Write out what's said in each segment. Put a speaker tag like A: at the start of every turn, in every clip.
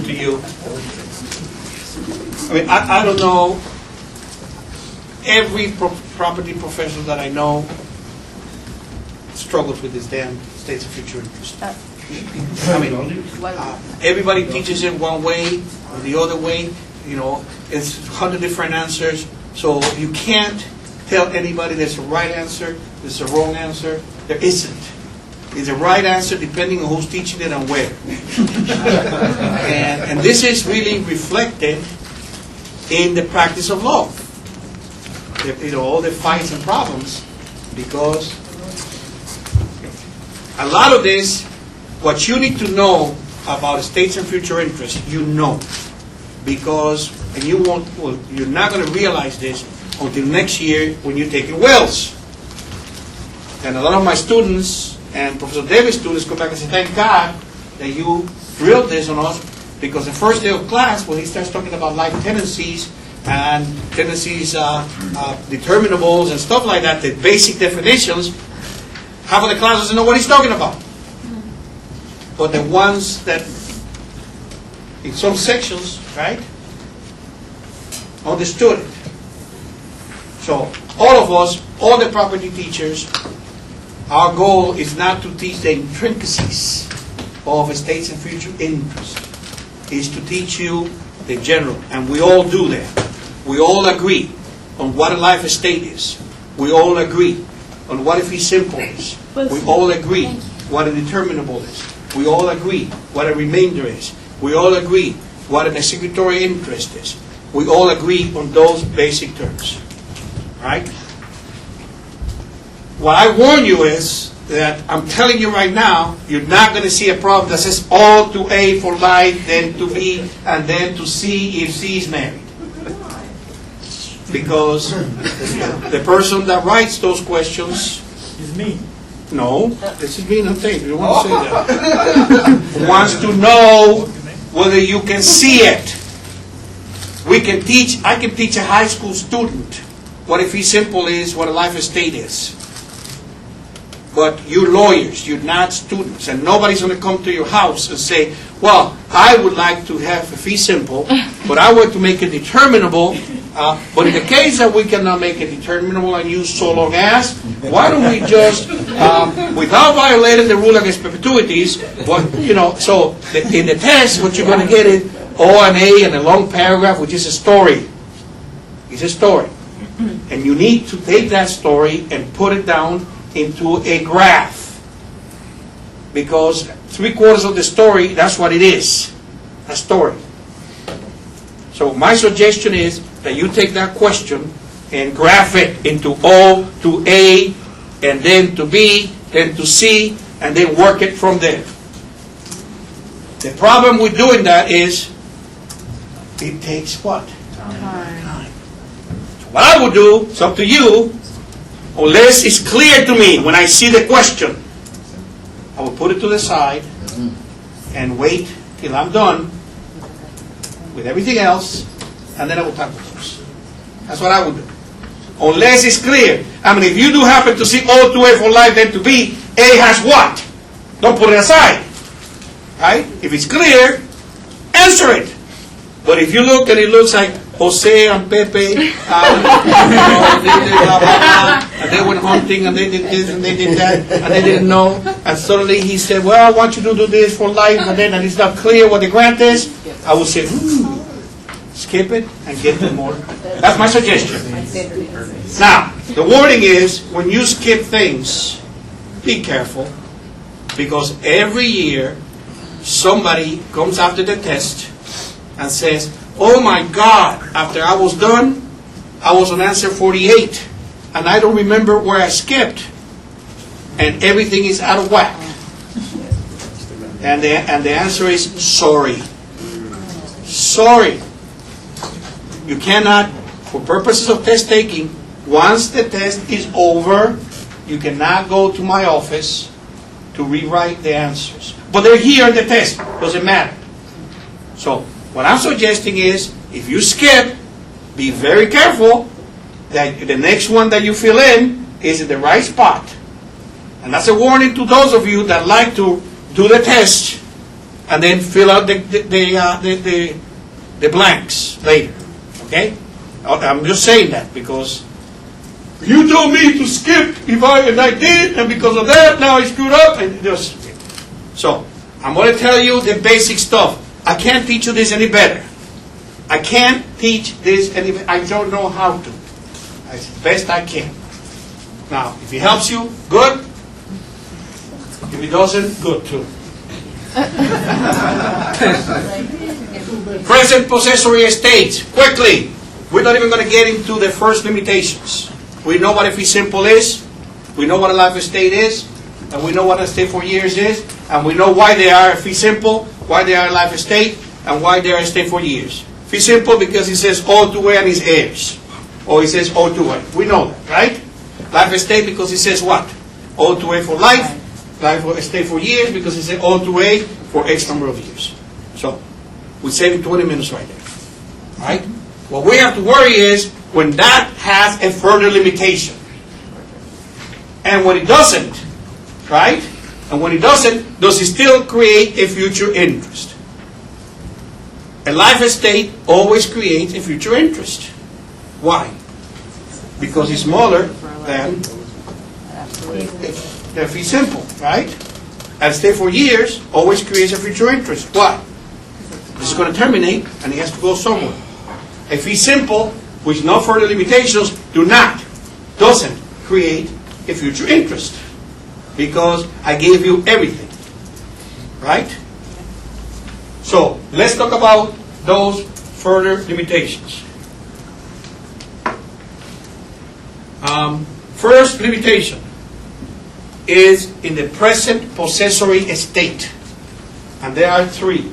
A: to you. I mean, I don't know. Every property professional that I know struggles with this damn states of future interest. I mean, everybody teaches it one way or the other way. You know, it's 100 different answers. So you can't tell anybody there's a right answer, there's a wrong answer. There isn't. It's a right answer depending on who's teaching it and where. and this is really reflected in the practice of law. You know, all the fights and problems, because a lot of this, what you need to know about states and future interests, you know, because and you won't. Well, you're not going to realize this until next year when you're taking wills. And a lot of my students and Professor Davis' students come back and say, "Thank God that you drilled this on us," because the first day of class, when he starts talking about life tendencies and tendencies, determinables and stuff like that, the basic definitions, half of the class doesn't know what he's talking about. But the ones that, in some sections, right, understood it. So all of us, all the property teachers, our goal is not to teach the intricacies of estates and future interest. It's to teach you the general, and we all do that. We all agree on what a life estate is. We all agree on what a fee simple is. We all agree what a determinable is. We all agree what a remainder is. We all agree what an executory interest is. We all agree on those basic terms. Right? What I warn you is that I'm telling you right now, you're not going to see a problem that says all to A for life, then to B, and then to C if C is married. Because the person that writes those questions
B: It's me.
A: No, this is being on tape. You don't want to say that. Wants to know whether you can see it. I can teach a high school student what a fee simple is, what a life estate is. But you're lawyers, you're not students, and nobody's going to come to your house and say, well, I would like to have a fee simple, but I want to make it determinable. But in the case that we cannot make it determinable and use so long as, why don't we just, without violating the rule against perpetuities, so in the test, what you're going to get is O and A and a long paragraph, which is a story. It's a story. And you need to take that story and put it down into a graph. Because 3/4 of the story, that's what it is. A story. So my suggestion is that you take that question and graph it into O to A, and then to B, then to C, and then work it from there. The problem with doing that is it takes what? Time. So what I would do, it's up to you, unless it's clear to me when I see the question, I will put it to the side and wait till I'm done with everything else, and then I will tackle those. That's what I would do. Unless it's clear. I mean, if you do happen to see O to A for life, then to B, A has what? Don't put it aside. Right? If it's clear, answer it. But if you look and it looks like Jose and Pepe, they did blah, blah, blah, and they went hunting and they did this and they did that, and they didn't know, and suddenly he said, well, I want you to do this for life, and then it's not clear what the grant is, I would say, skip it and get to more. That's my suggestion. Now, the warning is, when you skip things, be careful, because every year somebody comes after the test and says, oh my God, after I was done, I was on answer 48, and I don't remember where I skipped, and everything is out of whack. And the answer is sorry. Sorry. You cannot, for purposes of test taking, once the test is over, you cannot go to my office to rewrite the answers. But they're here in the test. Doesn't matter. So, what I'm suggesting is, if you skip, be very careful that the next one that you fill in is in the right spot. And that's a warning to those of you that like to do the test and then fill out the blanks later. Okay? I'm just saying that because you told me to skip and I did, and because of that now I screwed up and just. So I'm going to tell you the basic stuff. I can't teach you this any better. I can't teach this any better. I don't know how to. As best I can. Now, if it helps you, good. If it doesn't, good too. Present possessory estates. Quickly. We're not even going to get into the first limitations. We know what a fee simple is. We know what a life estate is. And we know what a estate for years is. And we know why they are a fee simple, why they are a life estate, and why they are a estate for years. Fee simple because it says all to way and his heirs. Or it says all to way. We know that, right? Life estate because it says what? All to way for life. Life estate for years because it says all to way for X number of years. So, we're saving 20 minutes right there. Right? What we have to worry is when that has a further limitation. And when it doesn't, right? And when it doesn't, does it still create a future interest? A life estate always creates a future interest. Why? Because it's smaller than the fee simple, right? And stay for years always creates a future interest. Why? This is going to terminate and it has to go somewhere. A fee simple, with no further limitations, doesn't create a future interest. Because I gave you everything. Right? So, let's talk about those further limitations. First limitation is in the present possessory estate. And there are three.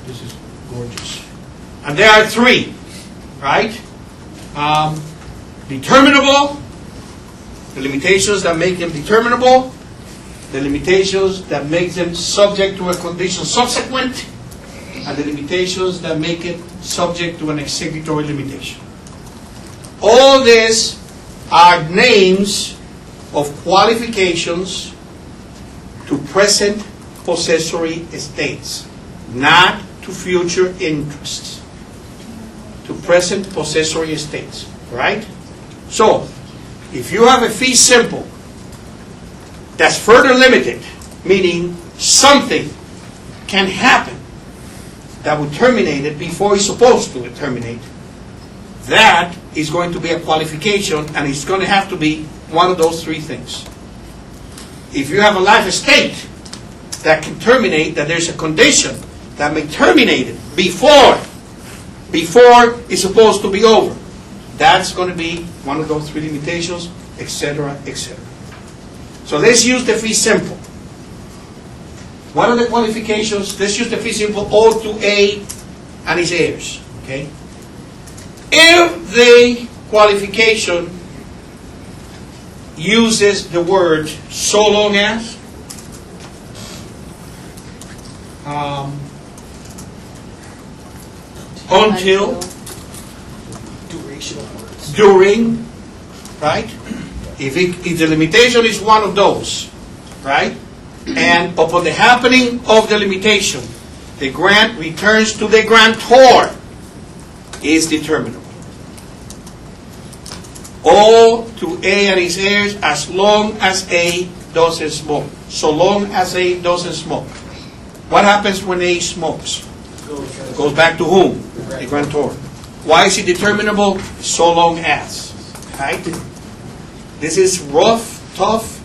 A: This is gorgeous. And there are three, right? Determinable, the limitations that make them determinable, the limitations that make them subject to a condition subsequent, and the limitations that make it subject to an executory limitation. All these are names of qualifications to present possessory estates, not to future interests. To present possessory estates, right? So, if you have a fee simple that's further limited, meaning something can happen that would terminate it before it's supposed to terminate, that is going to be a qualification, and it's going to have to be one of those three things. If you have a life estate that can terminate, that there's a condition that may terminate it before it's supposed to be over, that's going to be one of those three limitations, etc., etc. So let's use the fee simple. What are the qualifications? Let's use the fee simple O to A and his heirs. Okay? If the qualification uses the word so long as, until, during, right? If the limitation is one of those, right? And upon the happening of the limitation, the grant returns to the grantor, is determinable. O to A and his heirs as long as A doesn't smoke. So long as A doesn't smoke. What happens when A smokes? It goes back to whom? The grantor. Why is it determinable? So long as. Right? This is rough, tough,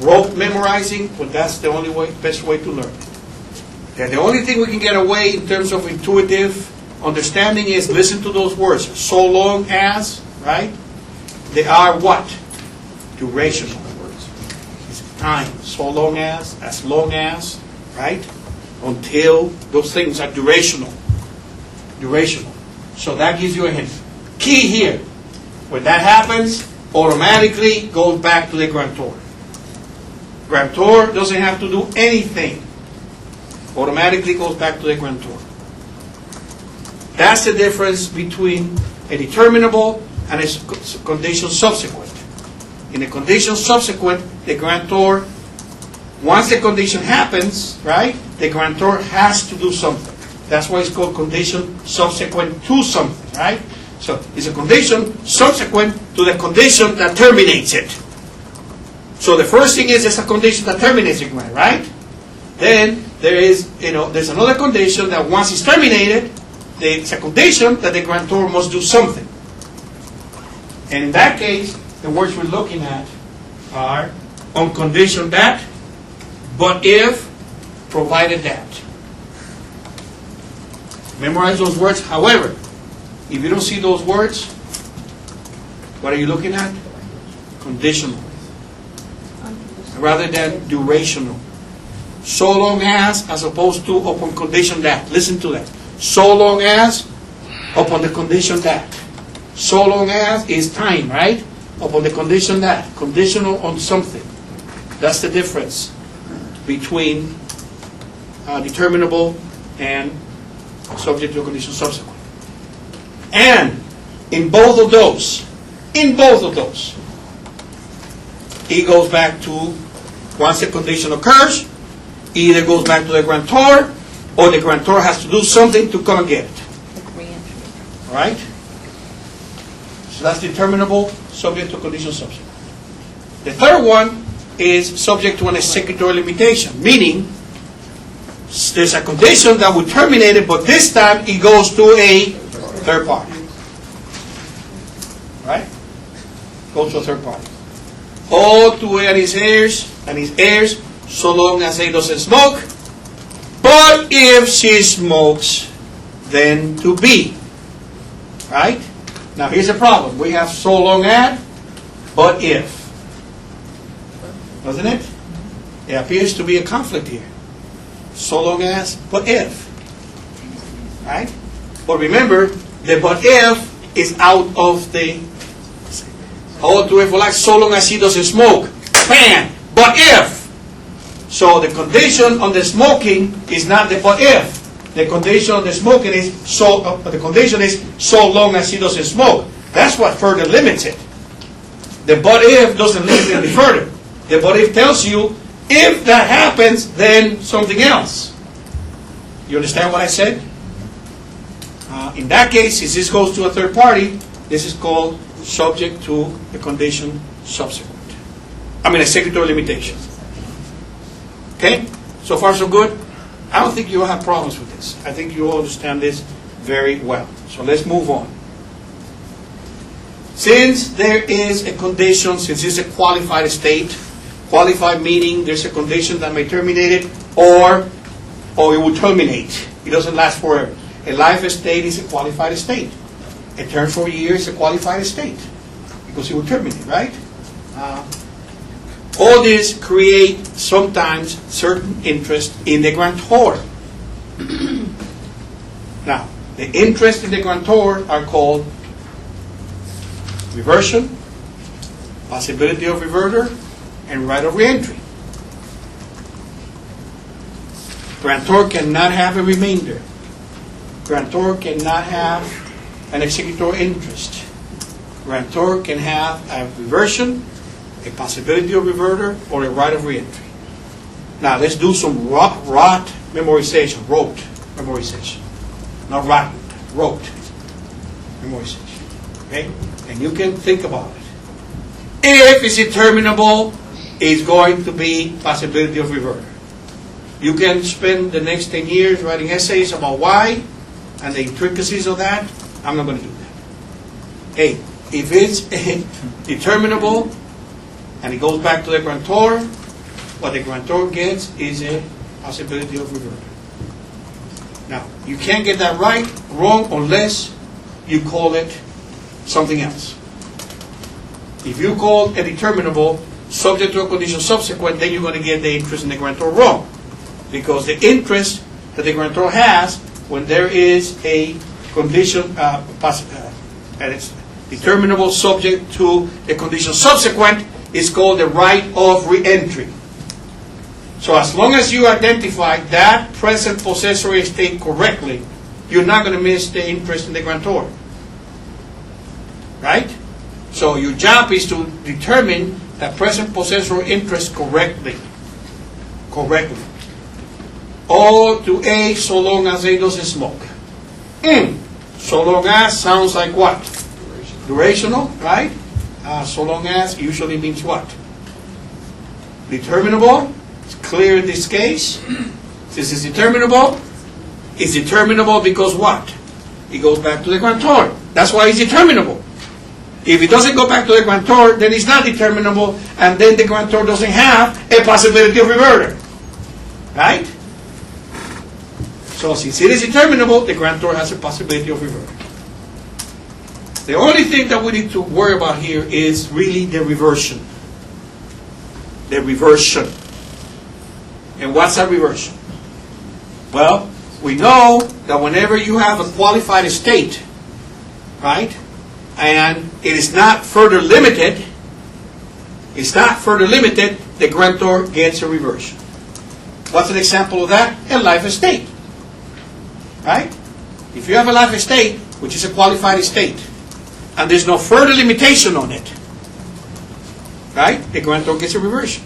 A: rote memorizing, but that's the only way, best way to learn. And the only thing we can get away in terms of intuitive understanding is listen to those words. So long as, right? They are what? Durational. It's time. So long as long as, right? Until, those things are durational. Durational. So that gives you a hint. Key here, when that happens, automatically goes back to the grantor. Grantor doesn't have to do anything. Automatically goes back to the grantor. That's the difference between a determinable and a condition subsequent. In the condition subsequent, the grantor, once the condition happens, right, the grantor has to do something. That's why it's called condition subsequent to something, right? So it's a condition subsequent to the condition that terminates it. So the first thing is it's a condition that terminates the grant, right? Then there is, there's another condition that once it's terminated, it's a condition that the grantor must do something. And in that case, the words we're looking at are on condition that, but if, provided that. Memorize those words. However, if you don't see those words, what are you looking at? Conditional. Rather than durational. So long as opposed to upon condition that. Listen to that. So long as, upon the condition that. So long as is time, right? Upon the condition that. Conditional on something. That's the difference between determinable and subject to a condition subsequent. And in both of those, it goes back to, once the condition occurs, either goes back to the grantor, or the grantor has to do something to come and get it. All right? So that's determinable, subject to condition subsequent. The third one is subject to an executory limitation, meaning there's a condition that would terminate it, but this time it goes to a third party. Right? Goes to a third party. Or to and his heirs, so long as they doesn't smoke. But if she smokes, then to be. Right? Now here's the problem. We have so long as, but if. Doesn't it? There appears to be a conflict here. So long as, but if. Right? But remember, the but if is out of the, to if like so long as he doesn't smoke. Bam! But if. So the condition on the smoking is not the but if. The condition on the smoking is the condition is so long as he doesn't smoke. That's what further limits it. The but if doesn't limit it any further. The but if tells you, if that happens, then something else. You understand what I said? In that case, since this goes to a third party, this is called subject to the condition subsequent. Executory limitation. Okay? So far so good? I don't think you'll have problems with this. I think you all understand this very well. So let's move on. Since there is a condition, since it's a qualified estate, qualified meaning there's a condition that may terminate it, or it will terminate. It doesn't last forever. A life estate is a qualified estate. A term for a year is a qualified estate because it will terminate, right? All this create sometimes certain interest in the grantor. Now, the interest in the grantor are called reversion, possibility of reverter, and right of reentry. Grantor cannot have a remainder. Grantor cannot have an executory interest. Grantor can have a reversion, a possibility of reverter, or a right of reentry. Now let's do some rote memorization. Not rotten, rote memorization. Okay? And you can think about it. If it's determinable, it's going to be possibility of reverter. You can spend the next 10 years writing essays about why and the intricacies of that. I'm not going to do that. Hey, if it's determinable and it goes back to the grantor, what the grantor gets is a possibility of reverter. Now, you can't get that wrong unless you call it something else. If you call a determinable subject to a condition subsequent, then you're going to get the interest in the grantor wrong. Because the interest that the grantor has when there is a condition, and it's determinable subject to a condition subsequent, is called the right of reentry. So as long as you identify that present possessory estate correctly, you're not going to miss the interest in the grantor. Right? So your job is to determine the present possessor interest correctly. All to A so long as A doesn't smoke. So long as sounds like what? Durational, right? So long as usually means what? Determinable. It's clear in this case. This is determinable. It's determinable because what? It goes back to the grantor. That's why it's determinable. If it doesn't go back to the grantor, then it's not determinable, and then the grantor doesn't have a possibility of reverter. Right? So since it is determinable, the grantor has a possibility of reverter. The only thing that we need to worry about here is really the reversion. The reversion. And what's a reversion? Well, we know that whenever you have a qualified estate, right, and it is not further limited, the grantor gets a reversion. What's an example of that? A life estate. Right? If you have a life estate, which is a qualified estate, and there's no further limitation on it, right, the grantor gets a reversion.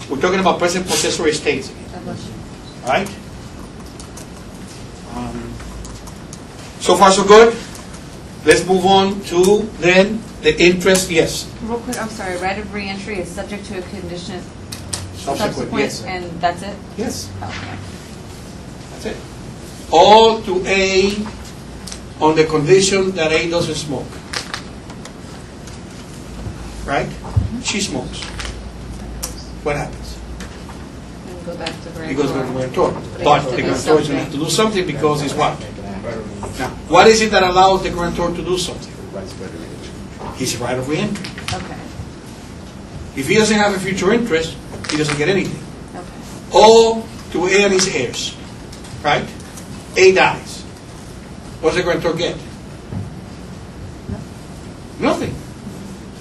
A: We're talking about present possessory estates again. Right? So far so good. Let's move on to then the interest. Yes.
B: Real quick, I'm sorry. Right of reentry is subject to a condition
A: Subsequent. Yes.
B: and that's it?
A: Yes.
B: Okay.
A: That's it. All to A on the condition that A doesn't smoke. Right? She smokes. What happens?
B: And go back to grantor.
A: He goes back to grantor. But the grantor is going to have to do something because it's what? Now, what is it that allows the grantor to do something? His right of reentry.
B: Okay.
A: If he doesn't have a future interest, he doesn't get anything.
B: Okay.
A: All to A and his heirs. Right? A dies. What does the grantor get? Nothing.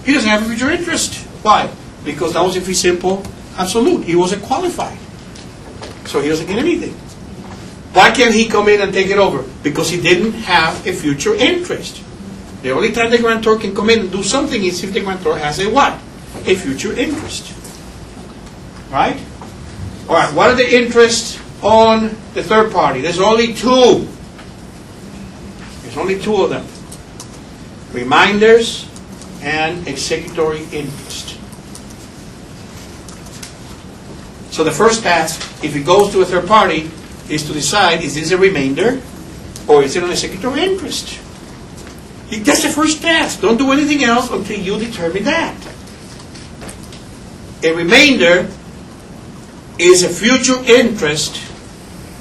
A: He doesn't have a future interest. Why? Because that was a fee simple absolute. He wasn't qualified. So he doesn't get anything. Why can't he come in and take it over? Because he didn't have a future interest. The only time the grantor can come in and do something is if the grantor has a what? A future interest. Right? All right, what are the interests on the third party? There's only two. There's only two of them. Reminders and executory interest. So the first task, if it goes to a third party, is to decide, is this a remainder or is it an executory interest? That's the first task. Don't do anything else until you determine that. A remainder is a future interest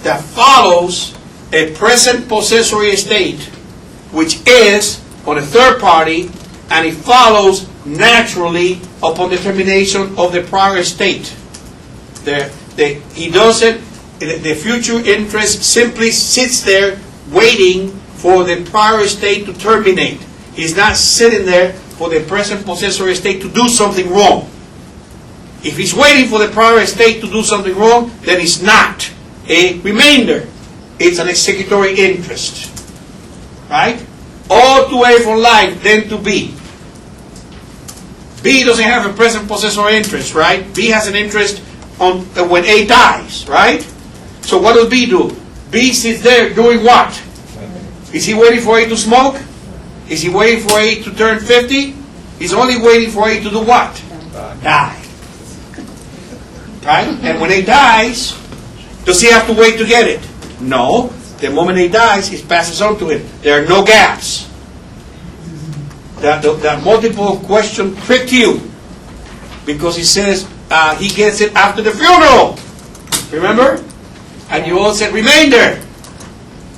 A: that follows a present possessory estate, which is on a third party, and it follows naturally upon the termination of the prior estate. The future interest simply sits there waiting for the prior estate to terminate. He's not sitting there for the present possessory estate to do something wrong. If he's waiting for the prior estate to do something wrong, then it's not a remainder. It's an executory interest. Right? All to A for life, then to B. B doesn't have a present possessory interest, right? B has an interest on when A dies, right? So what does B do? B sits there doing what? Is he waiting for A to smoke? Is he waiting for A to turn 50? He's only waiting for A to do what? Die. Right? And when A dies, does he have to wait to get it? No. The moment A dies, it passes on to him. There are no gaps. That multiple question tricked you. Because he says he gets it after the funeral. Remember? And you all said remainder.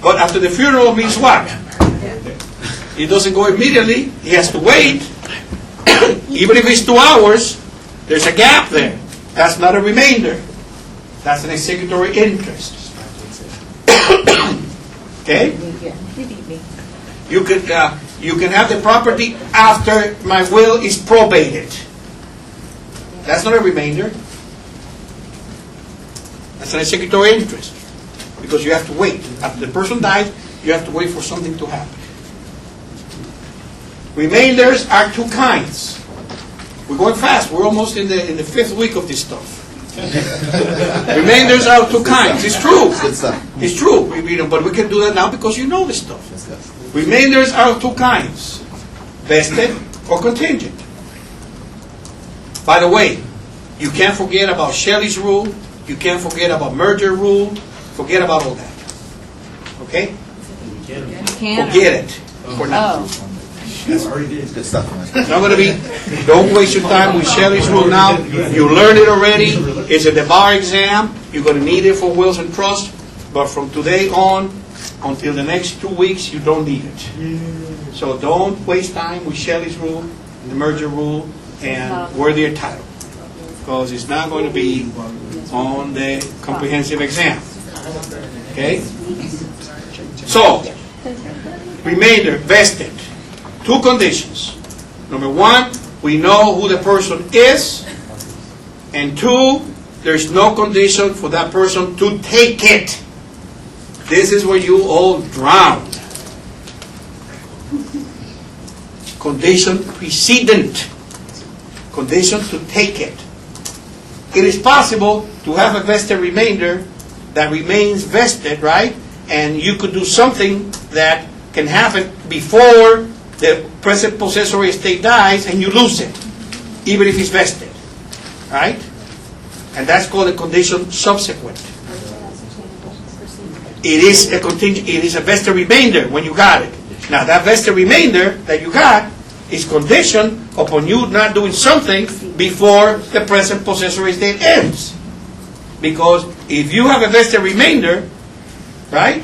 A: But after the funeral means what? He doesn't go immediately. He has to wait. Even if it's 2 hours, there's a gap there. That's not a remainder. That's an executory interest. Okay? You can have the property after my will is probated. That's not a remainder. That's an executory interest. Because you have to wait. After the person dies, you have to wait for something to happen. Remainders are two kinds. We're going fast. We're almost in the fifth week of this stuff. Remainders are two kinds. It's true.
C: Good stuff.
A: It's true. But we can do that now because you know this stuff.
C: Let's go.
A: Remainders are two kinds. Vested or contingent. By the way, you can't forget about Shelley's rule. You can't forget about merger rule. Forget about all that. Okay?
B: Can.
A: Forget it for now.
B: Oh.
C: It's good stuff.
A: It's not going to be, don't waste your time with Shelley's rule now. You learned it already. It's at the bar exam. You're going to need it for wills and trust. But from today on, until the next 2 weeks, you don't need it. So don't waste time with Shelley's rule, the merger rule, and worthy of title. Because it's not going to be on the comprehensive exam. Okay? So, remainder, vested. Two conditions. Number one, we know who the person is. And two, there's no condition for that person to take it. This is where you all drown. Condition precedent. Condition to take it. It is possible to have a vested remainder that remains vested, right? And you could do something that can happen before the present possessory estate dies and you lose it, even if it's vested, right? And that's called a condition subsequent. It is a contingent. It is a vested remainder when you got it. Now that vested remainder that you got is conditioned upon you not doing something before the present possessory estate ends. Because if you have a vested remainder, right,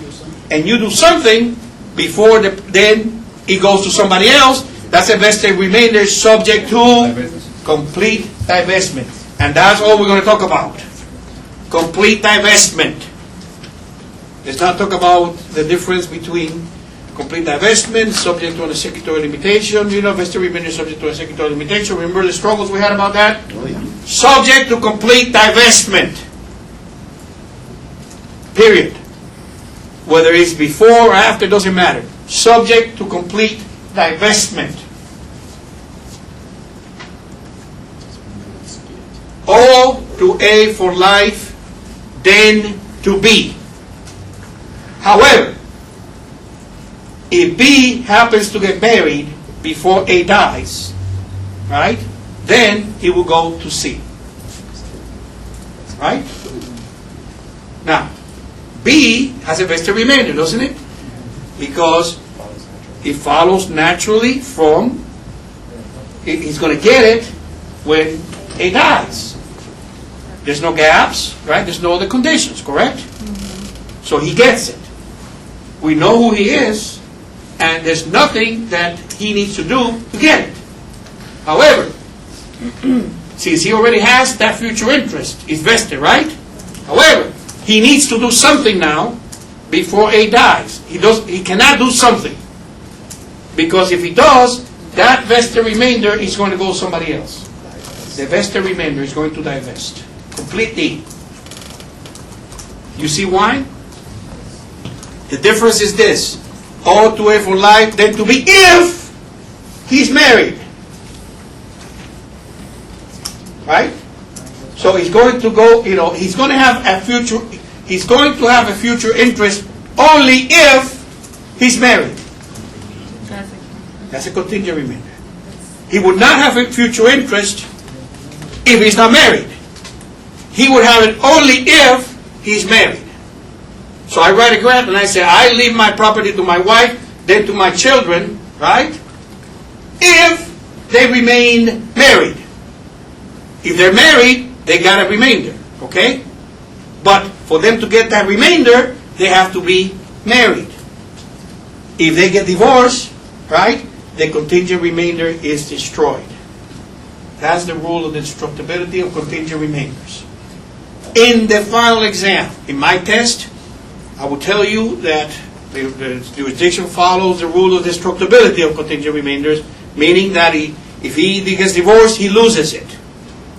A: and you do something before then it goes to somebody else, that's a vested remainder subject to complete divestment. And that's all we're going to talk about. Complete divestment. Let's not talk about the difference between complete divestment, subject to an executory limitation, vested remainder subject to an executory limitation. Remember the struggles we had about that?
C: Oh, yeah.
A: Subject to complete divestment. Period. Whether it's before or after, doesn't matter. Subject to complete divestment. O to A for life, then to B. However, if B happens to get married before A dies, right, then he will go to C. Right? Now, B has a vested remainder, doesn't it? Because it follows naturally from, he's going to get it when A dies. There's no gaps, right? There's no other conditions, correct? So he gets it. We know who he is, and there's nothing that he needs to do to get it. However, since he already has that future interest, it's vested, right? However, he needs to do something now before A dies. He cannot do something. Because if he does, that vested remainder is going to go to somebody else. The vested remainder is going to divest. Completely. You see why? The difference is this. O to A for life, then to be if he's married. Right? So he's going to go, he's going to have a future interest only if he's married. That's a contingent remainder. He would not have a future interest if he's not married. He would have it only if he's married. So I write a grant and I say, I leave my property to my wife, then to my children, right? If they remain married. If they're married, they got a remainder, okay? But for them to get that remainder, they have to be married. If they get divorced, right, the contingent remainder is destroyed. That's the rule of the destructibility of contingent remainders. In the final exam, in my test, I will tell you that the jurisdiction follows the rule of destructibility of contingent remainders, meaning that if he gets divorced, he loses it.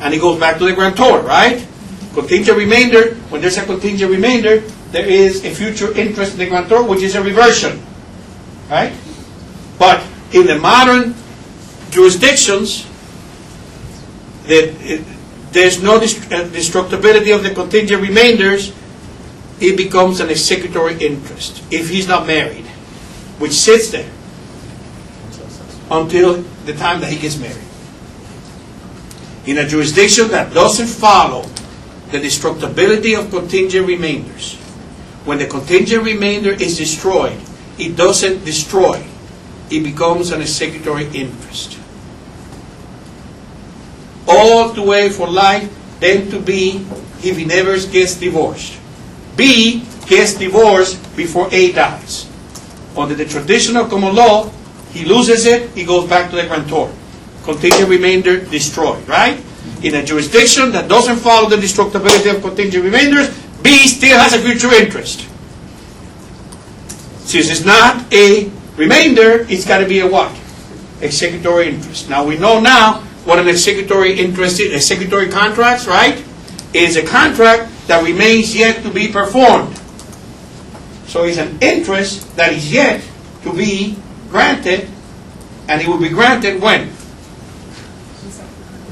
A: And he goes back to the grantor, right? Contingent remainder, when there's a contingent remainder, there is a future interest in the grantor, which is a reversion. Right? But In the modern jurisdictions, there's no destructibility of the contingent remainders. It becomes an executory interest if he's not married, which sits there until the time that he gets married. In a jurisdiction that doesn't follow the destructibility of contingent remainders, when the contingent remainder is destroyed, it doesn't destroy. It becomes an executory interest. All the way for life, then to B if he never gets divorced. B gets divorced before A dies. Under the traditional common law, he loses it, he goes back to the grantor. Contingent remainder destroyed, right? In a jurisdiction that doesn't follow the destructibility of contingent remainders, B still has a future interest. Since it's not a remainder, it's got to be a what? Executory interest. Now we know now what an executory interest is. Executory contracts, right? Is a contract that remains yet to be performed. So it's an interest that is yet to be granted, and it will be granted when?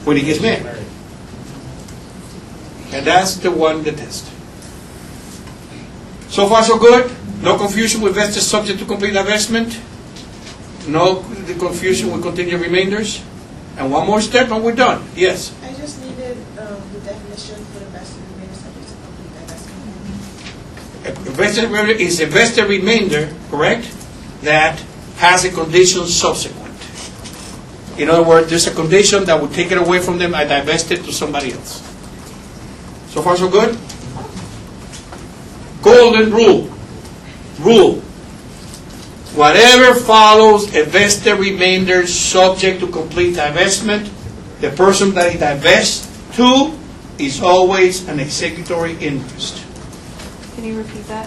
A: When he gets married. And that's the one, the test. So far so good? No confusion with vested subject to complete divestment? No confusion with contingent remainders? And one more step and we're done. Yes?
D: I just needed the definition for the vested remainder subject to complete divestment.
A: A vested remainder is a vested remainder, correct, that has a condition subsequent. In other words, there's a condition that would take it away from them and divest it to somebody else. So far so good? Golden rule. Rule. Whatever follows a vested remainder subject to complete divestment, the person that he divests to is always an executory interest.
B: Can you repeat that?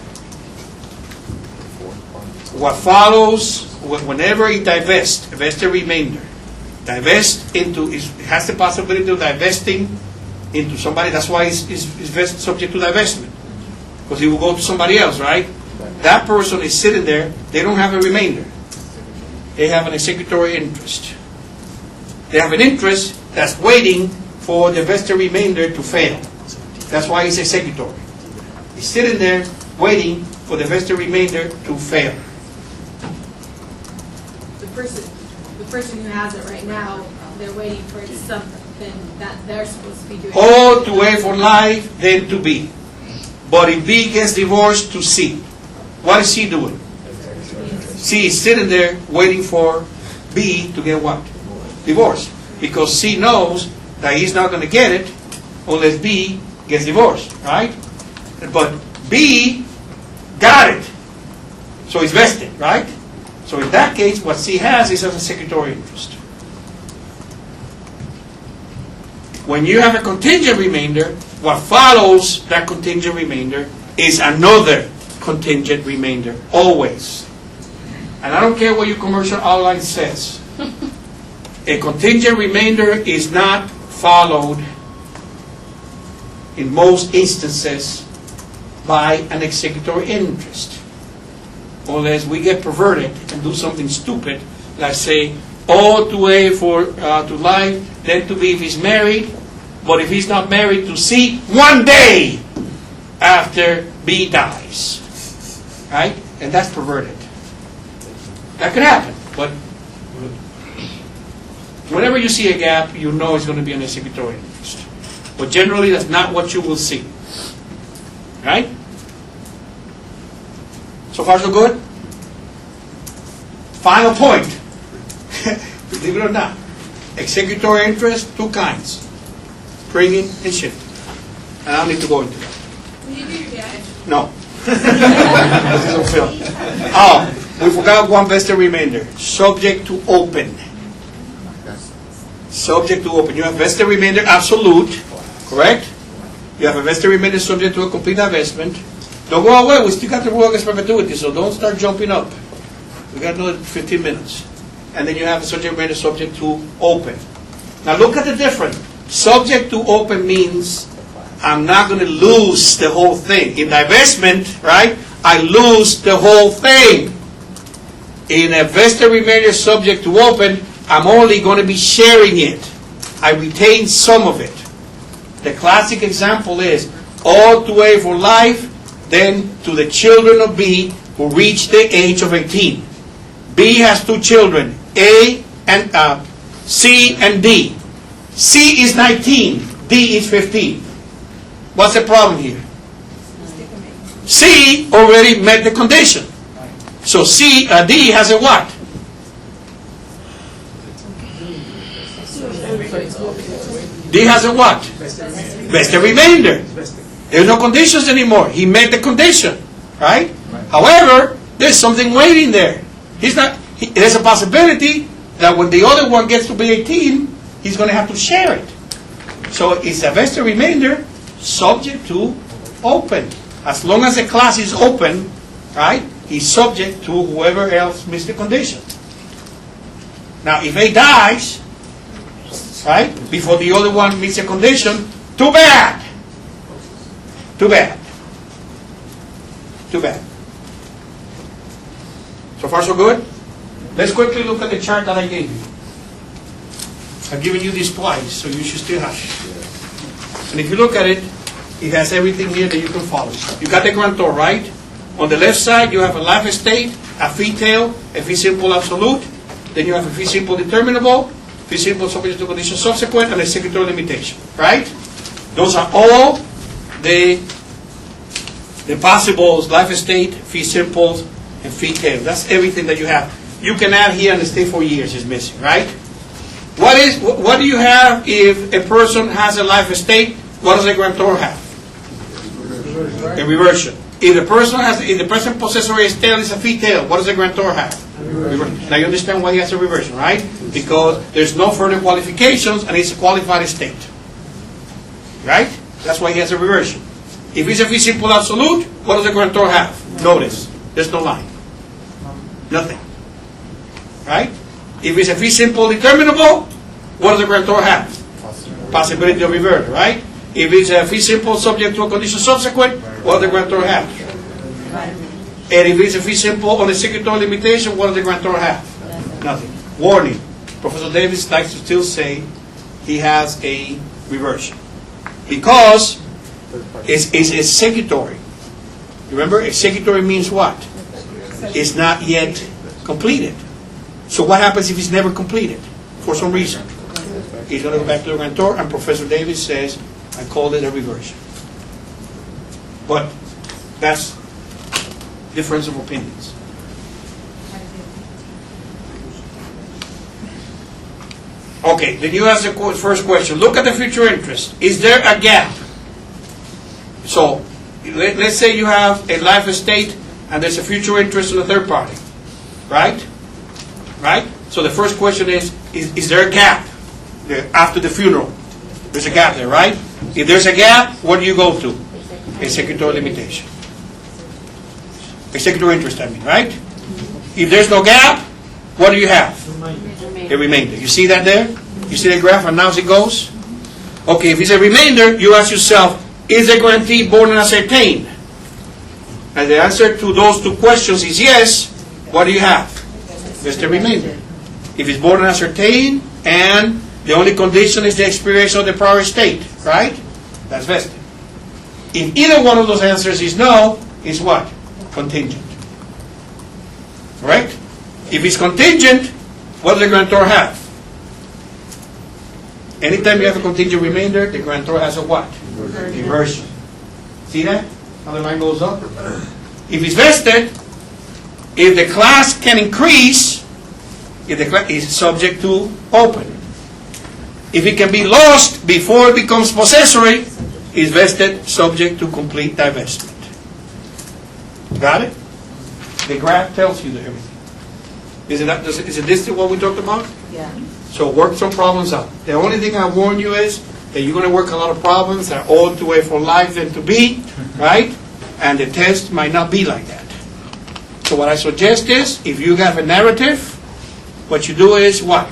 A: What follows, whenever he divests, a vested remainder, divest into, has the possibility of divesting into somebody. That's why it's vested subject to divestment, because he will go to somebody else, right? That person is sitting there. They don't have a remainder. They have an executory interest. They have an interest that's waiting for the vested remainder to fail. That's why it's executory. He's sitting there waiting for the vested remainder to fail.
E: The person who has it right now, they're waiting for something that they're supposed to be doing.
A: All to A for life, then to B. But if B gets divorced, to C. What is C doing? C is sitting there waiting for B to get what? Divorced. Because C knows that he's not going to get it unless B gets divorced, right? But B got it. So it's vested, right? So in that case, what C has is an executory interest. When you have a contingent remainder, what follows that contingent remainder is another contingent remainder, always. And I don't care what your commercial outline says. A contingent remainder is not followed in most instances by an executory interest. Unless we get perverted and do something stupid, like say, all to A for to life, then to B if he's married, but if he's not married, to C 1 day after B dies. Right? And that's perverted. That could happen, but whenever you see a gap, you know it's going to be an executory interest. But generally, that's not what you will see. Right? So far, so good? Final point. Believe it or not. Executory interest, two kinds. Bringing and shifting. And I don't need to go into that.
E: Will you do that?
A: No. This is on film. Oh, we forgot one vested remainder. Subject to open. Subject to open. You have vested remainder absolute, correct? You have a vested remainder subject to a complete divestment. Don't go away. We still got the rule against perpetuity, so don't start jumping up. We got another 15 minutes. And then you have a subject remainder subject to open. Now look at the difference. Subject to open means I'm not going to lose the whole thing. In divestment, right, I lose the whole thing. In a vested remainder subject to open, I'm only going to be sharing it. I retain some of it. The classic example is all to A for life, then to the children of B who reach the age of 18. B has two children, A and C and D. C is 19, D is 15. What's the problem here? C already met the condition. So D has a what? D has a what? Vested remainder. There's no conditions anymore. He met the condition, right? However, there's something waiting there. There's a possibility that when the other one gets to be 18, he's going to have to share it. So it's a vested remainder subject to open. As long as the class is open, right, he's subject to whoever else meets the condition. Now, if A dies, right, before the other one meets the condition, too bad. Too bad. Too bad. So far, so good? Let's quickly look at the chart that I gave you. I've given you this twice, so you should still have it. And if you look at it, it has everything here that you can follow. You got the grantor, right? On the left side, you have a life estate, a fee tail, a fee simple absolute. Then you have a fee simple determinable, fee simple subject to condition subsequent, and a executor limitation, right? Those are all the possibles: life estate, fee simples, and fee tail. That's everything that you have. You can add here and stay for years is missing, right? What do you have if a person has a life estate? What does a grantor have? A reversion. If the present possessory estate is a fee tail, what does a grantor have? Now you understand why he has a reversion, right? Because there's no further qualifications and it's a qualified estate. Right? That's why he has a reversion. If it's a fee simple absolute, what does a grantor have? Notice, there's no line. Nothing. Right? If it's a fee simple determinable, what does the grantor have? Possibility of revert, right? If it's a fee simple subject to a condition subsequent, what does the grantor have? And if it's a fee simple on a executor limitation, what does the grantor have? Nothing. Warning. Professor Davis likes to still say he has a reversion. Because it's executory. Remember, executory means what? It's not yet completed. So what happens if it's never completed for some reason? He's going to go back to the grantor, and Professor Davis says, I called it a reversion. But that's difference of opinions. Okay, then you ask the first question. Look at the future interest. Is there a gap? So, let's say you have a life estate and there's a future interest in a third party. Right? Right? So the first question is there a gap after the funeral? There's a gap there, right? If there's a gap, what do you go to? Executor limitation. Executor interest, I mean, right? If there's no gap, what do you have? A remainder. You see that there? You see the graph and now it goes? Okay, if it's a remainder, you ask yourself, is the grantee born and ascertained? And the answer to those two questions is yes. What do you have? Just a remainder. If it's born and ascertained, and the only condition is the expiration of the prior estate, right? That's vested. If either one of those answers is no, it's what? Contingent. Correct? If it's contingent, what does the grantor have? Anytime you have a contingent remainder, the grantor has a what? Reversion. See that? How the line goes up? If it's vested, if the class can increase, if the class is subject to open. If it can be lost before it becomes possessory, is vested subject to complete divestment. Got it? The graph tells you everything. Is this what we talked about?
B: Yeah.
A: So work some problems out. The only thing I warn you is that you're going to work a lot of problems that are all to A for life and to B, right? And the test might not be like that. So what I suggest is, if you have a narrative, what you do is what?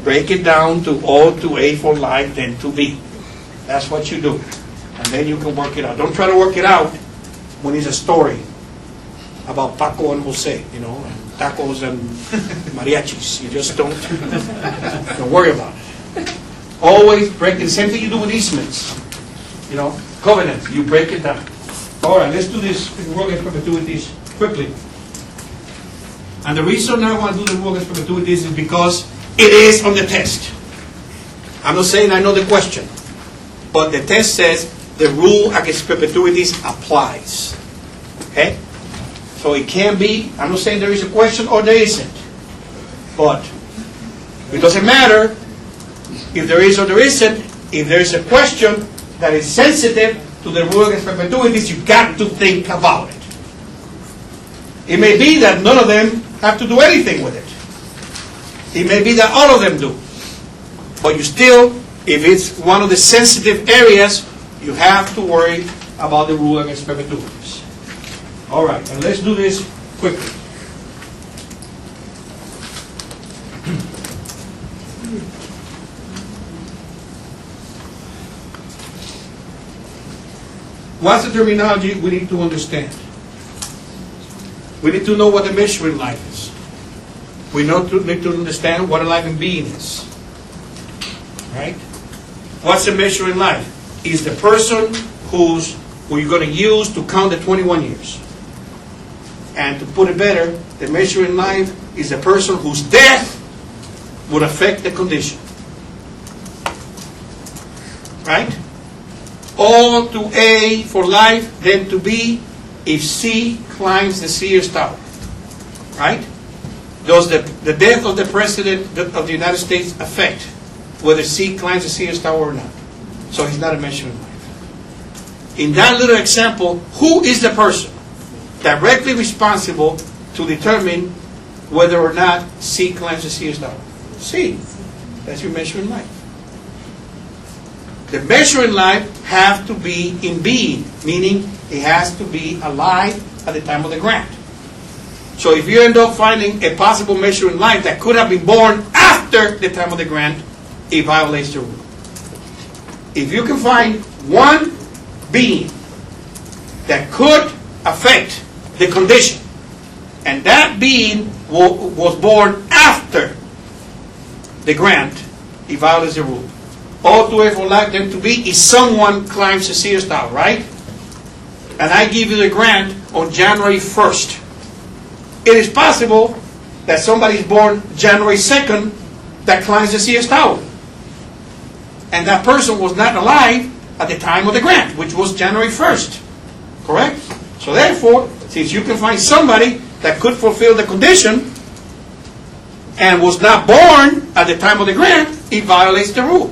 A: Break it down to O to A for life, then to B. That's what you do. And then you can work it out. Don't try to work it out when it's a story about Paco and Jose, you know. tacos and mariachis. You just don't worry about it. Always break the same thing you do with easements. You know, covenants, you break it down. All right, let's do this rule against perpetuities quickly. And the reason I want to do the rule against perpetuities is because it is on the test. I'm not saying I know the question, but the test says the rule against perpetuities applies. Okay? So it can be, I'm not saying there is a question or there isn't, but it doesn't matter if there is or there isn't. If there is a question that is sensitive to the rule against perpetuities, you've got to think about it. It may be that none of them have to do anything with it. It may be that all of them do. But you still, if it's one of the sensitive areas, you have to worry about the rule against perpetuities. All right, and let's do this quickly. What's the terminology we need to understand? We need to know what the measuring life is. We need to understand what a living being is. Right? What's the measuring life? Is the person who you're going to use to count the 21 years. And to put it better, the measuring life is a person whose death would affect the condition. Right? O to A for life, then to B if C climbs the Sears Tower. Right? Does the death of the President of the United States affect whether C climbs the Sears Tower or not? So he's not a measuring life. In that little example, who is the person directly responsible to determine whether or not C climbs the Sears Tower? C. That's your measuring life. The measuring life has to be in being, meaning it has to be alive at the time of the grant. So if you end up finding a possible measuring life that could have been born after the time of the grant, it violates the rule. If you can find one being that could affect the condition, and that being was born after the grant, it violates the rule. O to A for life, then to B is someone climbs the Sears Tower, right? And I give you the grant on January 1st. It is possible that somebody is born January 2nd that climbs the Sears Tower. And that person was not alive at the time of the grant, which was January 1st. Correct? So therefore, since you can find somebody that could fulfill the condition and was not born at the time of the grant, it violates the rule.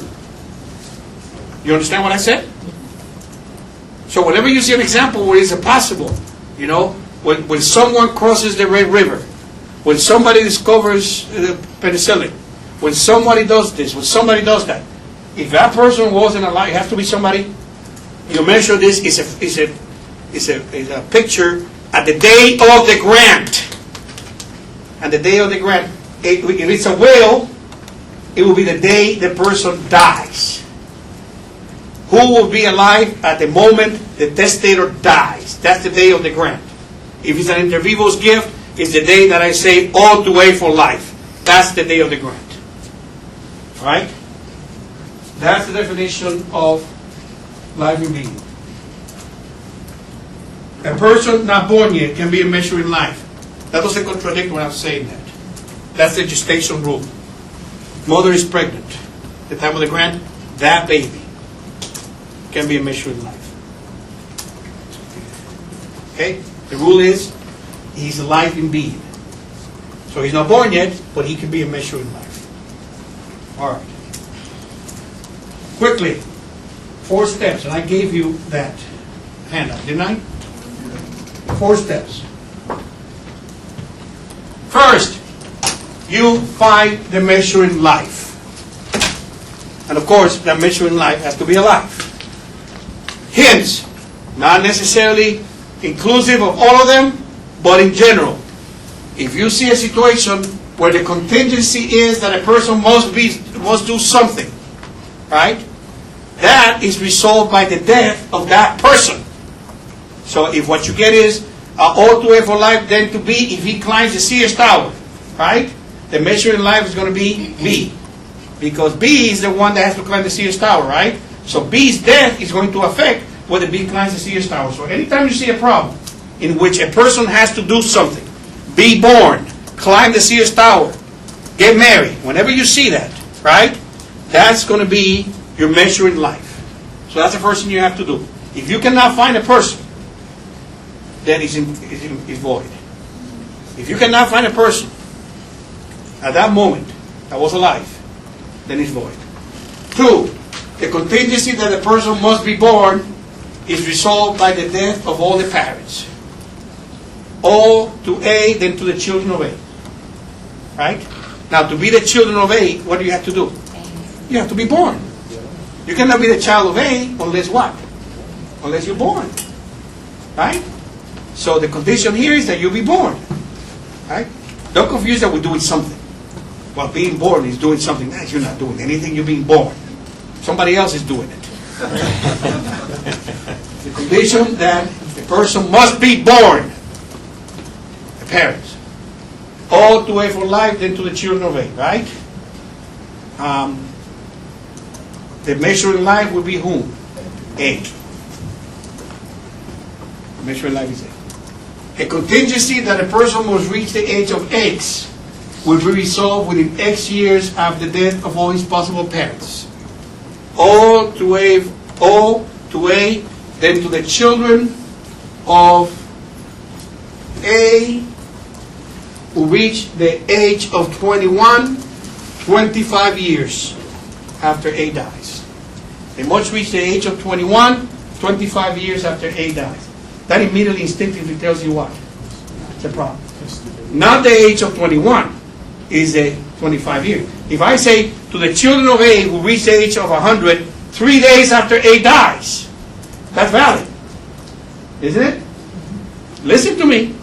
A: You understand what I said? So whenever you see an example where it's impossible, you know, when someone crosses the Red River, when somebody discovers penicillin, when somebody does this, when somebody does that, if that person wasn't alive, it has to be somebody. You measure this, it's a picture at the day of the grant. And the day of the grant, if it's a will, it will be the day the person dies. Who will be alive at the moment the testator dies? That's the day of the grant. If it's an inter vivos gift, it's the day that I say all the way for life. That's the day of the grant. All right? That's the definition of living being. A person not born yet can be a measuring life. That doesn't contradict when I'm saying that. That's the gestation rule. Mother is pregnant. The time of the grant, that baby can be a measuring life. Okay? The rule is, he's alive in being. So he's not born yet, but he can be a measuring life. All right. Quickly, 4 steps, and I gave you that handout, didn't I? 4 steps. First, you find the measuring life. And of course, that measuring life has to be alive. Hence, not necessarily inclusive of all of them, but in general. If you see a situation where the contingency is that a person must do something, right? That is resolved by the death of that person. So if what you get is O to A for life, then to B if he climbs the Sears Tower, right? The measuring life is going to be B. Because B is the one that has to climb the Sears Tower, right? So B's death is going to affect whether B climbs the Sears Tower. So anytime you see a problem in which a person has to do something, be born, climb the Sears Tower, get married, whenever you see that, right? That's going to be your measuring life. So that's the first thing you have to do. If you cannot find a person, then it's void. If you cannot find a person at that moment that was alive, then it's void. 2, the contingency that the person must be born is resolved by the death of all the parents. O to A, then to the children of A. Right? Now, to be the children of A, what do you have to do? You have to be born. You cannot be the child of A unless what? Unless you're born. Right? So the condition here is that you be born. Right? Don't confuse that with doing something. Well, being born is doing something. Nah, you're not doing anything, you're being born. Somebody else is doing it. The condition that the person must be born. The parents. O to A for life, then to the children of A, right? The measuring life would be whom? A. The measuring life is A. A contingency that a person must reach the age of X will be resolved within X years after the death of all his possible parents. O to A, then to the children of A who reach the age of 21, 25 years after A dies. They must reach the age of 21, 25 years after A dies. That immediately instinctively tells you what? It's a problem. Not the age of 21 is a 25 years. If I say to the children of A who reach the age of 100, 3 days after A dies, that's valid. Isn't it? Listen to me.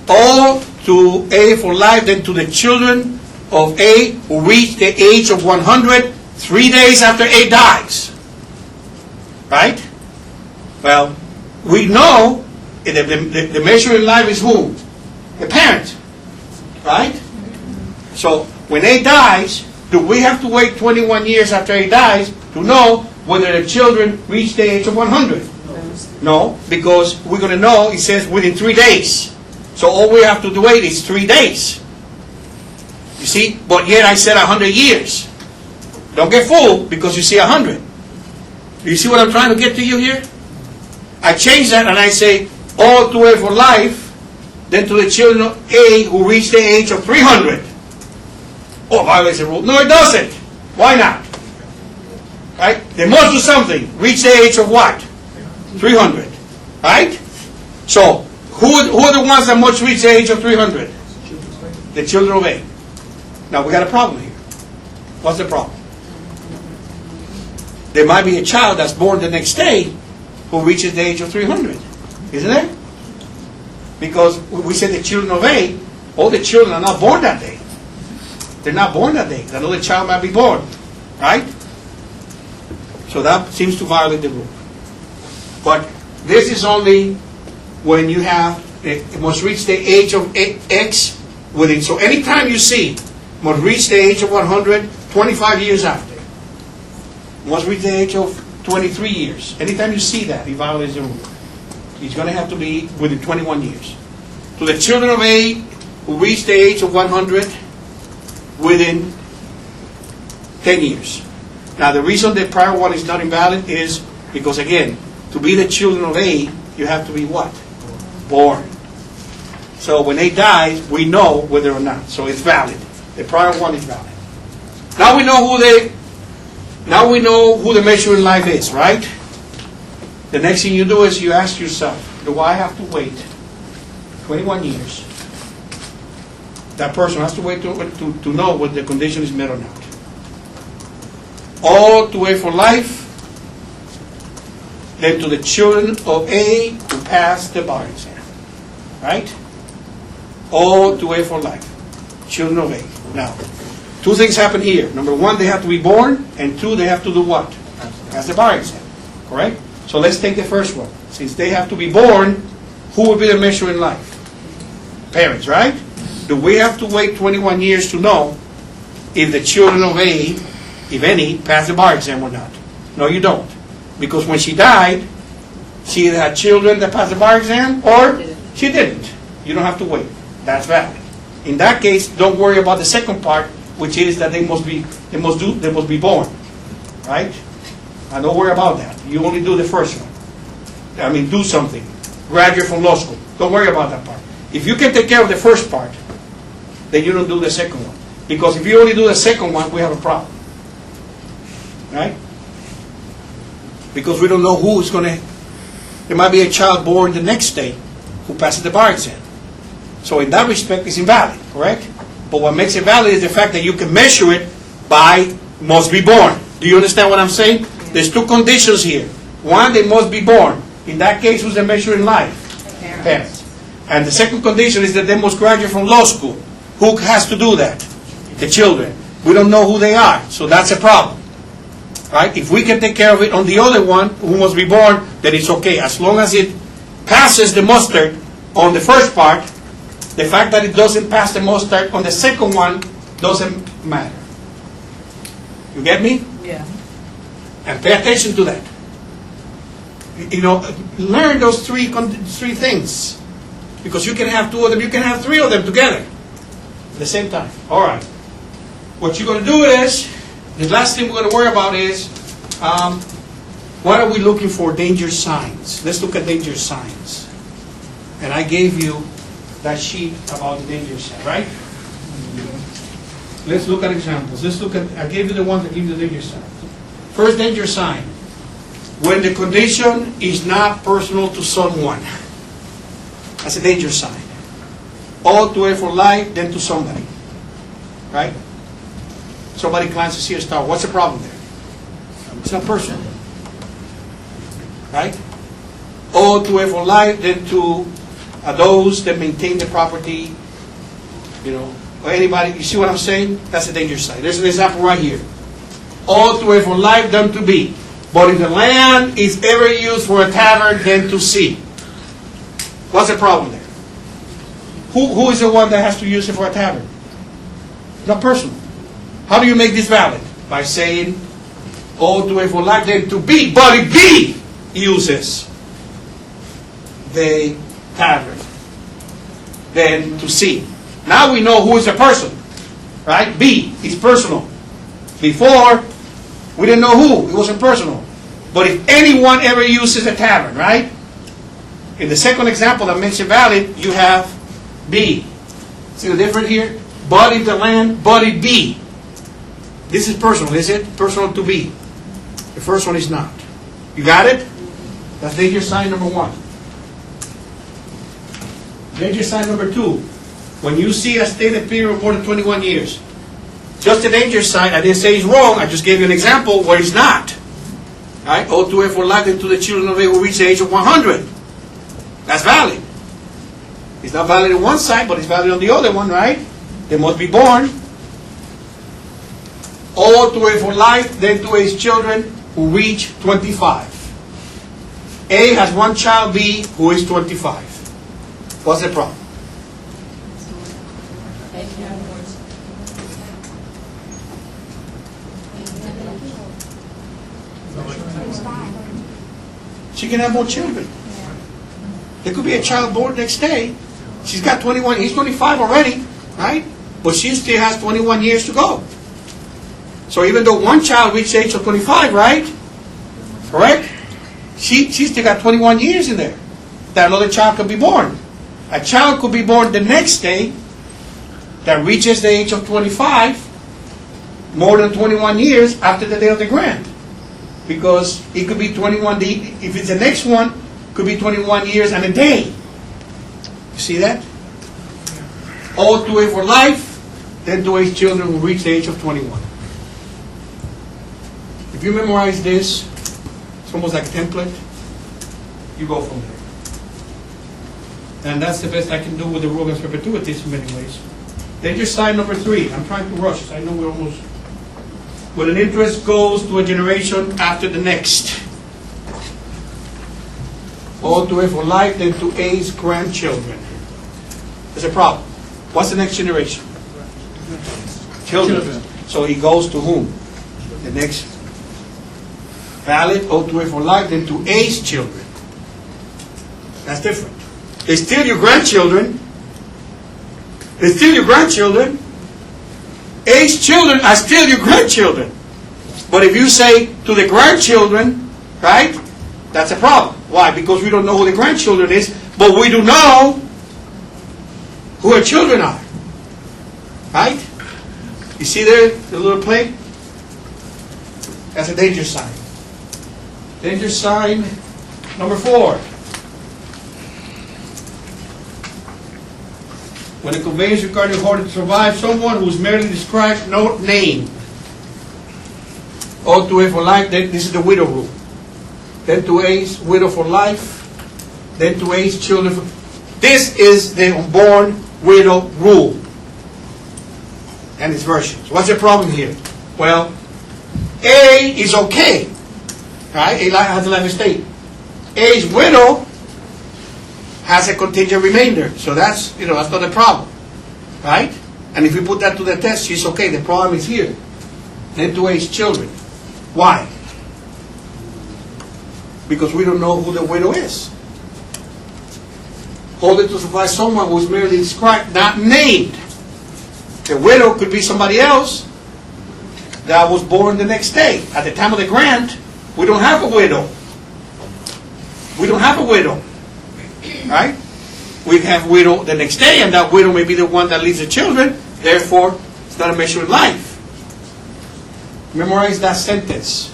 A: O to A for life, then to the children of A who reach the age of 100, 3 days after A dies. Right? Well, we know the measuring life is who? The parent. Right? So, when A dies, do we have to wait 21 years after A dies to know whether the children reach the age of 100? No, because we're going to know, it says within 3 days. So all we have to wait is 3 days. You see? But yet I said 100 years. Don't get fooled because you see 100. Do you see what I'm trying to get to you here? I change that and I say, O to A for life, then to the children of A who reach the age of 300. Oh, violates the rule. No, it doesn't. Why not? Right? They must do something. Reach the age of what? 300. Right? So, who are the ones that must reach the age of 300? The children of A. Now, we got a problem here. What's the problem? There might be a child that's born the next day who reaches the age of 300. Isn't it? Because we said the children of A, all the children are not born that day. They're not born that day. Another child might be born. Right? So that seems to violate the rule. But this is only when you have, it must reach the age of X within. So anytime you see, must reach the age of 100, 25 years after. Must reach the age of 23 years. Anytime you see that, he violates the rule. He's going to have to be within 21 years. To the children of A who reach the age of 100 within 10 years. Now the reason the prior one is not invalid is because, again, to be the children of A, you have to be what? Born. So when A dies, we know whether or not. So it's valid. The prior one is valid. Now we know who the measuring life is, right? The next thing you do is you ask yourself, do I have to wait 21 years? That person has to wait to know whether the condition is met or not. O to A for life, then to the children of A who pass the bar exam. Right? O to A for life. Children of A. Now, two things happen here. Number one, they have to be born, and two, they have to do what? Pass the bar exam. Correct? So let's take the first one. Since they have to be born, who will be the measure in life? Parents, right? Do we have to wait 21 years to know if the children of A, if any, pass the bar exam or not? No, you don't. Because when she died, she either had children that passed the bar exam or she didn't. You don't have to wait. That's valid. In that case, don't worry about the second part, which is that they must be born. Right? And don't worry about that. You only do the first one. I mean, do something. Graduate from law school. Don't worry about that part. If you can take care of the first part, then you don't do the second one. Because if you only do the second one, we have a problem. Right? Because we don't know who is going to... There might be a child born the next day who passes the bar exam. So in that respect, it's invalid, correct? But what makes it valid is the fact that you can measure it by must be born. Do you understand what I'm saying? There's two conditions here. One, they must be born. In that case, who's the measure in life? Parents. And the second condition is that they must graduate from law school. Who has to do that? The children. We don't know who they are, so that's a problem. Right? If we can take care of it on the other one, who must be born, then it's okay. As long as it passes the muster on the first part, the fact that it doesn't pass the muster on the second one doesn't matter. You get me?
B: Yeah.
A: And pay attention to that. You know, learn those three things. Because you can have two of them, you can have three of them together at the same time. All right. What you're going to do is, the last thing we're going to worry about is, what are we looking for? Danger signs. Let's look at danger signs. And I gave you that sheet about the danger sign, right? Let's look at examples. I gave you the ones that give you the danger sign. First danger sign, when the condition is not personal to someone. That's a danger sign. All to it for life, then to somebody. Right? Somebody climbs to see a star. What's the problem there? It's not personal. Right? All to it for life, then to those that maintain the property, you know, or anybody. You see what I'm saying? That's a danger sign. There's an example right here. All to it for life, then to be. But if the land is ever used for a tavern, then to see. What's the problem there? Who is the one that has to use it for a tavern? Not personal. How do you make this valid? By saying, all to it for life, then to be. But if B uses the tavern, then to see. Now we know who is a person. Right? B is personal. Before, we didn't know who. It wasn't personal. But if anyone ever uses a tavern, right? In the second example that makes it valid, you have B. See the difference here? But if the land, but if B. This is personal, is it? Personal to B. The first one is not. You got it? That's danger sign number one. Danger sign number two. When you see a stated period of more than 21 years, just a danger sign, I didn't say it's wrong, I just gave you an example where it's not. Right? All to it for life and to the children of A who reach the age of 100. That's valid. It's not valid on one side, but it's valid on the other one, right? They must be born. All to it for life, then to his children who reach 25. A has one child, B, who is 25. What's the problem? She can have more children. There could be a child born next day. She's got 21, he's 25 already, right? But she still has 21 years to go. So even though one child reached the age of 25, right? Correct? She still got 21 years in there. That another child could be born. A child could be born the next day that reaches the age of 25, more than 21 years after the day of the grant. Because it could be 21, if it's the next one, could be 21 years and a day. You see that? All to it for life, then to his children who reach the age of 21. If you memorize this, it's almost like a template. You go from there. And that's the best I can do with the rule of perpetuities in many ways. Danger sign number 3. I'm trying to rush. I know we're almost... When an interest goes to a generation after the next. O to A for life, then to A's grandchildren. There's a problem. What's the next generation? Children. So he goes to whom? The next valid, O to A for life, then to A's children. That's different. They're still your grandchildren. They're still your grandchildren. A's children are still your grandchildren. But if you say to the grandchildren, right, that's a problem. Why? Because we don't know who the grandchildren is, but we do know who our children are. Right? You see there, the little plate? That's a danger sign. Danger sign number 4. When a conveyance regarding order to survive someone who is merely described, no name. O to A for life, then this is the widow rule. Then to A's widow for life, then to A's children for... This is the unborn widow rule and its versions. What's the problem here? Well, A is okay, right? A has a life estate. A's widow has a contingent remainder, so that's that's not a problem, right? And if we put that to the test, she's okay. The problem is here. Then to A's children. Why? Because we don't know who the widow is. Holding to survive someone who is merely described, not named. The widow could be somebody else that was born the next day. At the time of the grant, we don't have a widow. We don't have a widow. Right? We have widow the next day, and that widow may be the one that leaves the children. Therefore, it's not a measure of life. Memorize that sentence.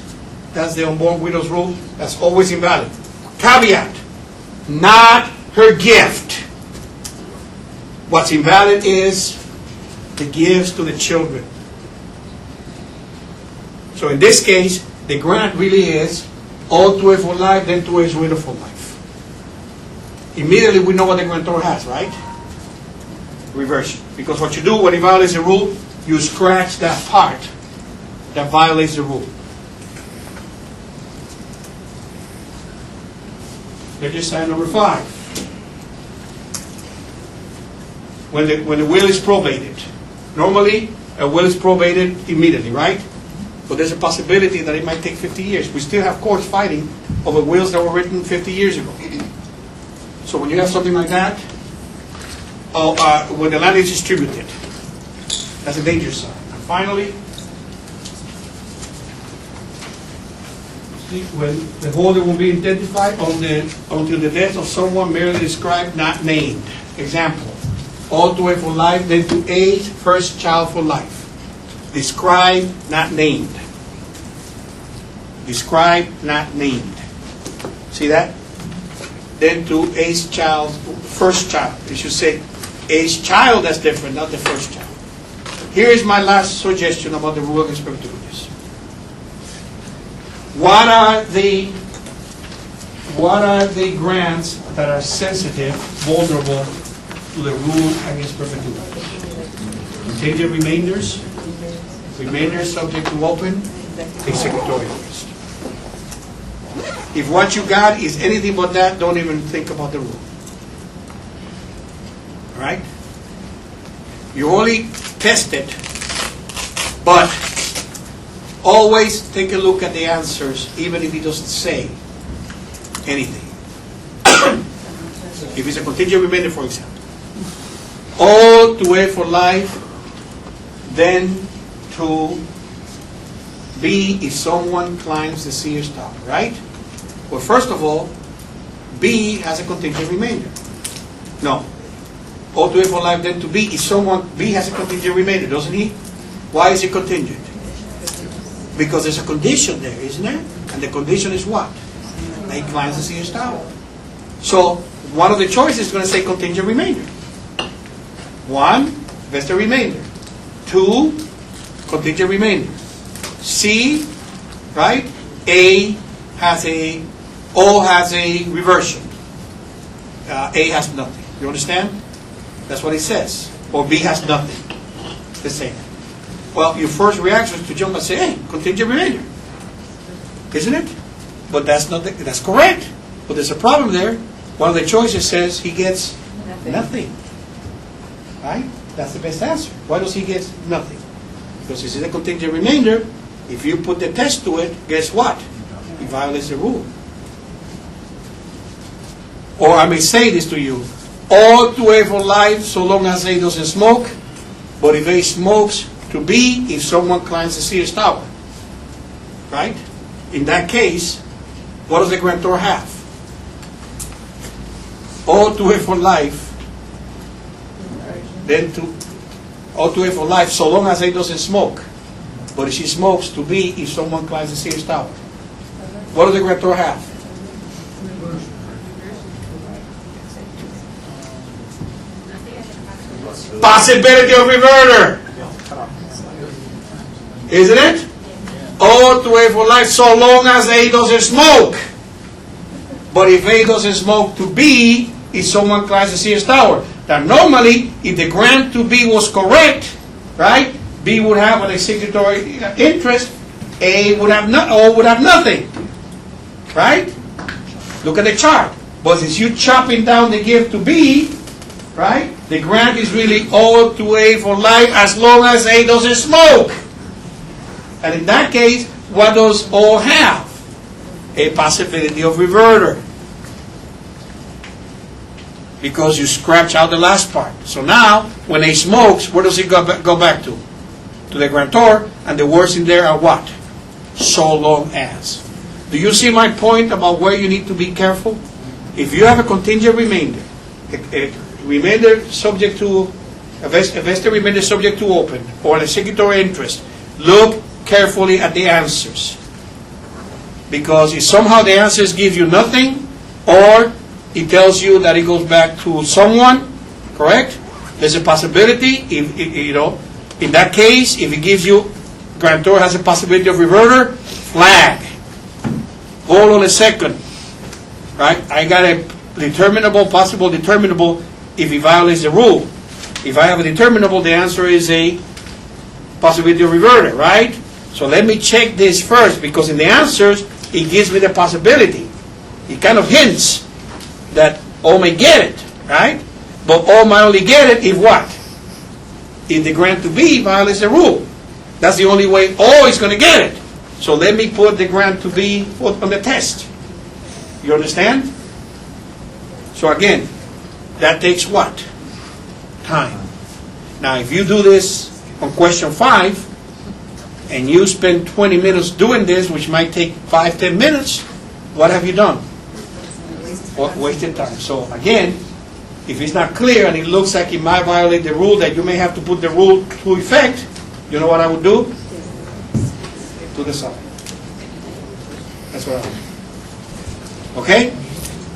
A: That's the unborn widow's rule. That's always invalid. Caveat. Not her gift. What's invalid is the gifts to the children. So in this case, the grant really is O to A for life, then to A's widow for life. Immediately we know what the grantor has, right? Reversion. Because what you do when it violates the rule, you scratch that part that violates the rule. There's sign number 5. When the will is probated. Normally, a will is probated immediately, right? But there's a possibility that it might take 50 years. We still have courts fighting over wills that were written 50 years ago. So when you have something like that, when the land is distributed, that's a danger sign. And finally, when the holder will be identified until the death of someone merely described, not named. Example, O to A for life, then to A's first child for life. Described, not named. Described, not named. See that? Then to A's child, first child. You should say A's child, that's different, not the first child. Here is my last suggestion about the rule against perpetuities. What are the grants that are sensitive, vulnerable to the rule against perpetuity? Contingent remainders, remainders subject to open, executory interest. If what you got is anything but that, don't even think about the rule. All right? You only test it, but always take a look at the answers, even if it doesn't say anything. If it's a contingent remainder, for example. O to A for life, then to B if someone climbs the Sears Tower, right? Well, first of all, B has a contingent remainder. No. O to A for life, then to B if someone, B has a contingent remainder, doesn't he? Why is it contingent? Because there's a condition there, isn't there? And the condition is what? That he climbs the Sears Tower. So, one of the choices is going to say contingent remainder. 1, that's the remainder. 2, contingent remainder. C, right? O has a reversion. A has nothing. You understand? That's what it says. Or B has nothing. The same. Well, your first reaction is to jump and say, hey, contingent remainder. Isn't it? But that's not that's correct. But there's a problem there. One of the choices says he gets nothing. Right? That's the best answer. Why does he get nothing? Because this is a contingent remainder. If you put the test to it, guess what? He violates the rule. Or I may say this to you. All to A for life so long as A doesn't smoke. But if A smokes, to B if someone climbs the Sears Tower. Right? In that case, what does the grantor have? All to A for life. Then all to A for life so long as A doesn't smoke. But if she smokes, to B if someone climbs the Sears Tower. What does the grantor have? Possibility of reverter. Isn't it? All to A for life so long as A doesn't smoke. But if A doesn't smoke, to B if someone climbs the Sears Tower. Now normally, if the grant to B was correct, right, B would have an executory interest, A would have nothing. Right? Look at the chart. But since you're chopping down the gift to B, right, the grant is really all to A for life as long as A doesn't smoke. And in that case, what does O have? A possibility of reverter. Because you scratch out the last part. So now, when A smokes, where does it go back to? To the grantor, and the words in there are what? So long as. Do you see my point about where you need to be careful? If you have a contingent remainder, a remainder subject to, a vested remainder subject to open, or an executory interest, look carefully at the answers. Because if somehow the answers give you nothing, or it tells you that it goes back to someone, correct? There's a possibility, if in that case, if it gives you, grantor has a possibility of reverter, flag. Hold on a second, right? I got a determinable, possible determinable if he violates the rule. If I have a determinable, the answer is a possibility of reverter, right? So let me check this first, because in the answers, it gives me the possibility. It kind of hints that O may get it, right? But O might only get it if what? If the grant to B violates the rule. That's the only way O is going to get it. So let me put the grant to B on the test. You understand? So again, that takes what? Time. Now if you do this on question 5, and you spend 20 minutes doing this, which might take 5-10 minutes, what have you done? Wasted time. So again, if it's not clear and it looks like it might violate the rule, that you may have to put the rule to effect, you know what I would do? To the side. That's what I would do. Okay?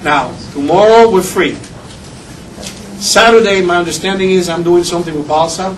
A: Now, tomorrow we're free. Saturday, my understanding is I'm doing something with Balsa.